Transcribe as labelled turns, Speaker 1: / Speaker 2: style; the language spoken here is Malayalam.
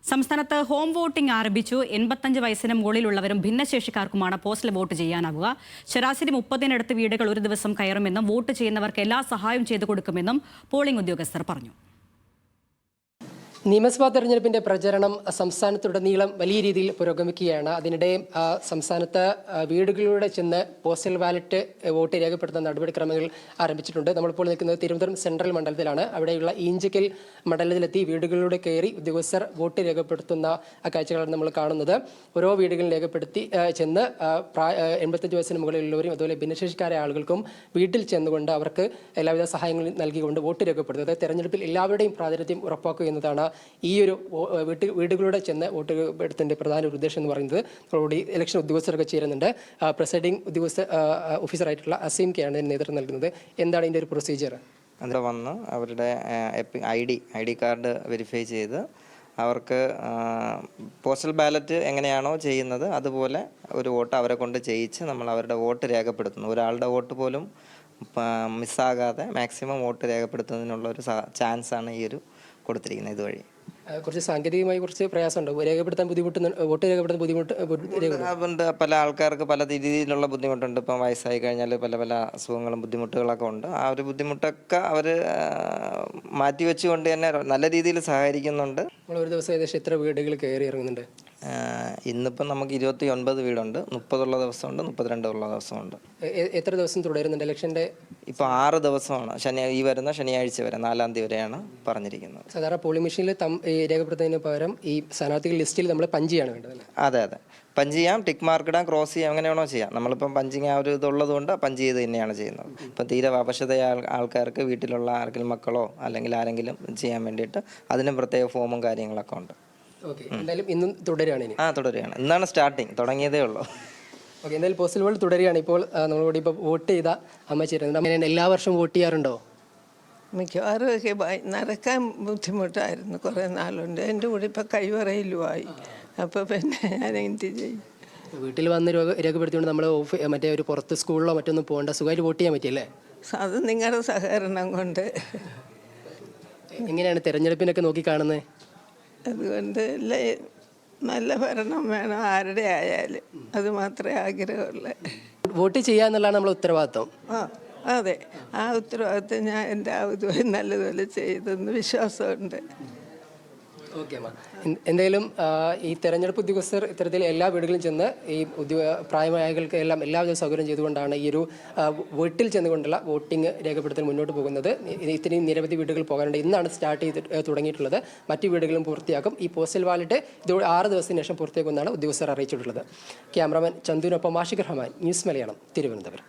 Speaker 1: സംസ്ഥാനത്ത് ഹോം വോട്ടിംഗ് ആരംഭിച്ചു. 85 വയസ്സിന് മുകളിലുള്ളവരും ഭിന്നശേഷിക്കാർക്കുമാണ് പോസ്റ്റൽ വോട്ട് ചെയ്യാനാവുക. ശരാശരി 30-നടുത്ത് വീടുകൾ ഒരു ദിവസം കയറുമെന്നും വോട്ട് ചെയ്യുന്നവർക്ക് എല്ലാ സഹായവും ചെയ്തു കൊടുക്കുമെന്നും പോളിംഗ് ഉദ്യോഗസ്ഥർ പറഞ്ഞു.
Speaker 2: നിയമസഭാ തെരഞ്ഞെടുപ്പിന്റെ പ്രചരണം സംസ്ഥാനത്തുടനീളം വലിയ രീതിയിൽ പുരോഗമിക്കുകയാണ്. അതിനിടെ സംസ്ഥാനത്ത് വീടുകളിലൂടെ ചെന്ന് പോസ്റ്റൽ ബാലറ്റ് വോട്ട് രേഖപ്പെടുത്തുന്ന നടപടിക്രമങ്ങൾ ആരംഭിച്ചിട്ടുണ്ട്. നമ്മളിപ്പോൾ നിൽക്കുന്നത് തിരുവനന്തപുരം സെൻട്രൽ മണ്ഡലത്തിലാണ്. അവിടെയുള്ള ഈഞ്ചക്കൽ മണ്ഡലത്തിലെത്തി വീടുകളിലൂടെ കയറി ഉദ്യോഗസ്ഥർ വോട്ട് രേഖപ്പെടുത്തുന്ന കാഴ്ചകളാണ് നമ്മൾ കാണുന്നത്. ഓരോ വീടുകളും രേഖപ്പെടുത്തി ചെന്ന് 85 വയസ്സിന് മുകളിലുള്ളവരും അതുപോലെ ഭിന്നശേഷിക്കാരായ ആളുകൾക്കും വീട്ടിൽ ചെന്നുകൊണ്ട് അവർക്ക് എല്ലാവിധ സഹായങ്ങളും നൽകിക്കൊണ്ട് വോട്ട് രേഖപ്പെടുത്തുന്നത് തെരഞ്ഞെടുപ്പിൽ എല്ലാവരുടെയും പ്രാതിനിധ്യം ഉറപ്പാക്കുക എന്നതാണ് ഈ ഒരു വീടുകളുടെ ചെന്ന് വോട്ട് രേഖപ്പെടുത്തുന്നതിന്റെ പ്രധാന ഒരു ഉദ്ദേശം എന്ന് പറയുന്നത്. നമ്മളോട് ഇലക്ഷൻ ഉദ്യോഗസ്ഥരൊക്കെ ചേരുന്നുണ്ട്. പ്രിസൈഡിംഗ് ഓഫീസറായിട്ടുള്ള അസീം കെയാണ് നേതൃത്വം നൽകുന്നത്. എന്താണ് ഇതിന്റെ ഒരു പ്രൊസീജിയർ?
Speaker 3: അതിൽ വന്ന് അവരുടെ ഐ ഡി കാർഡ് വെരിഫൈ ചെയ്ത് അവർക്ക് പോസ്റ്റൽ ബാലറ്റ് എങ്ങനെയാണോ ചെയ്യുന്നത് അതുപോലെ ഒരു വോട്ട് അവരെ കൊണ്ട് ചെയ്യിച്ച് നമ്മൾ അവരുടെ വോട്ട് രേഖപ്പെടുത്തുന്നു. ഒരാളുടെ വോട്ട് പോലും മിസ്സാകാതെ മാക്സിമം വോട്ട് രേഖപ്പെടുത്തുന്നതിനുള്ള ഒരു ചാൻസാണ് ഈ ഒരു കൊടുത്തിരിക്കുന്നത്. ഇതുവഴി
Speaker 2: കുറച്ച് സാങ്കേതികമായി കുറച്ച് പ്രയാസമുണ്ട്. രേഖപ്പെടുത്താൻ വോട്ട് രേഖപ്പെടുത്താൻ
Speaker 3: ബുദ്ധിമുട്ടുണ്ട്. പല ആൾക്കാർക്ക് പല രീതിയിലുള്ള ബുദ്ധിമുട്ടുണ്ട്. ഇപ്പം വയസ്സായി കഴിഞ്ഞാൽ പല പല അസുഖങ്ങളും ബുദ്ധിമുട്ടുകളൊക്കെ ഉണ്ട്. ആ ഒരു ബുദ്ധിമുട്ടൊക്കെ അവർ മാറ്റിവെച്ചുകൊണ്ട് തന്നെ നല്ല രീതിയിൽ സഹായിക്കുന്നുണ്ട്.
Speaker 2: ഒരു ദിവസം ഏകദേശം എത്ര വീടുകൾ കയറി ഇറങ്ങുന്നുണ്ട്?
Speaker 3: ഇന്നിപ്പം നമുക്ക് 29 വീടുണ്ട്. 30 ദിവസമുണ്ട്, 32 ദിവസമുണ്ട്.
Speaker 2: എത്ര ദിവസം തുടരുന്നുണ്ട് ഇലക്ഷൻ്റെ?
Speaker 3: ഇപ്പോൾ 6 ദിവസമാണ്. ഈ വരുന്ന ശനിയാഴ്ച വരെ 4-ാം തീയതി വരെയാണ് പറഞ്ഞിരിക്കുന്നത്.
Speaker 2: സാധാരണ പോളിംഗ് മെഷീനിൽ രേഖപ്പെടുത്തുന്നതിന് പകരം ഈ സ്ഥാനാർത്ഥികൾ ലിസ്റ്റിൽ നമ്മൾ പഞ്ച് ചെയ്യാണ് വേണ്ടത്.
Speaker 3: അതെ, പഞ്ച് ചെയ്യാം, ടിക്ക് മാർക്ക് ഇടാം, ക്രോസ് ചെയ്യാം, അങ്ങനെ വേണോ ചെയ്യാം. നമ്മളിപ്പം പഞ്ചിങ് ആ ഒരു ഇതുള്ളത് കൊണ്ട് പഞ്ച് ചെയ്ത് തന്നെയാണ് ചെയ്യുന്നത്. ഇപ്പം തീരെ അവശതയായ ആൾക്കാർക്ക് വീട്ടിലുള്ള ആർക്കെങ്കിലും മക്കളോ അല്ലെങ്കിൽ ആരെങ്കിലും ചെയ്യാൻ വേണ്ടിയിട്ട് അതിനും പ്രത്യേക ഫോമും കാര്യങ്ങളൊക്കെ ഉണ്ട്.
Speaker 2: എന്തായാലും ഇന്നും തുടരുകയാണ്.
Speaker 3: തുടരുകയാണ്. ഇന്നാണ് സ്റ്റാർട്ടിങ്, തുടങ്ങിയതേ ഉള്ളൂ.
Speaker 2: ഓക്കെ, എന്തായാലും പോസ്റ്റൽ വോട്ട് തുടരുകയാണ്. ഇപ്പോൾ നമ്മളോട് ഇപ്പോൾ വോട്ട് ചെയ്ത അമ്മ ചേരുന്നുണ്ട്. അങ്ങനെ എല്ലാ വർഷവും വോട്ട് ചെയ്യാറുണ്ടോ?
Speaker 4: മിക്കവാറും ഒക്കെ നടക്കാൻ ബുദ്ധിമുട്ടായിരുന്നു കുറേ നാളുണ്ട്. എൻ്റെ കൂടെ ഇപ്പം കൈവറയിലുമായി. അപ്പോൾ പിന്നെ ഞാൻ എന്ത് ചെയ്യും?
Speaker 2: വീട്ടിൽ വന്ന് രേഖപ്പെടുത്തിക്കൊണ്ട് നമ്മൾ മറ്റേ ഒരു പുറത്ത് സ്കൂളിലോ മറ്റൊന്നും പോകേണ്ട, സുഖമായിട്ട് വോട്ട് ചെയ്യാൻ പറ്റിയല്ലേ?
Speaker 4: അത് നിങ്ങളുടെ സഹകരണം കൊണ്ട്.
Speaker 2: എങ്ങനെയാണ് തെരഞ്ഞെടുപ്പിനൊക്കെ നോക്കി കാണുന്നത്?
Speaker 4: അതുകൊണ്ട് നല്ല ഭരണം വേണം ആരുടെ ആയാലും, അത് മാത്രമേ ആഗ്രഹമുള്ളൂ.
Speaker 2: വോട്ട് ചെയ്യുക എന്നുള്ളതാണ് നമ്മളെ ഉത്തരവാദിത്വം.
Speaker 4: അതെ, ആ ഉത്തരവാദിത്വം ഞാൻ എൻ്റെ ഔദ്യോഗിക നല്ലതുപോലെ ചെയ്തെന്ന് വിശ്വാസമുണ്ട്.
Speaker 2: ഓക്കെ അമ്മ, എന്തായാലും ഈ തെരഞ്ഞെടുപ്പ് ഉദ്യോഗസ്ഥർ ഇത്തരത്തിൽ എല്ലാ വീടുകളിലും ചെന്ന് ഈ പ്രായമായകൾക്ക് എല്ലാം എല്ലാവിധ സൗകര്യം ചെയ്തുകൊണ്ടാണ് ഈ ഒരു വീട്ടിൽ ചെന്നുകൊണ്ടുള്ള വോട്ടിംഗ് രേഖപ്പെടുത്തൽ മുന്നോട്ട് പോകുന്നത്. ഇത്രയും നിരവധി വീടുകൾ പോകാനുണ്ട്. ഇന്നാണ് സ്റ്റാർട്ട് ചെയ്ത് തുടങ്ങിയിട്ടുള്ളത്. മറ്റു വീടുകളും പൂർത്തിയാക്കും. ഈ പോസ്റ്റൽ ബാലറ്റ് ഇതോടെ 6 ദിവസത്തിന് ശേഷം പൂർത്തിയാക്കുമെന്നാണ് ഉദ്യോഗസ്ഥർ അറിയിച്ചിട്ടുള്ളത്. ക്യാമറാമാൻ ചന്ദുവിനൊപ്പം ആഷിഖ് റഹ്മാൻ, ന്യൂസ് മലയാളം, തിരുവനന്തപുരം.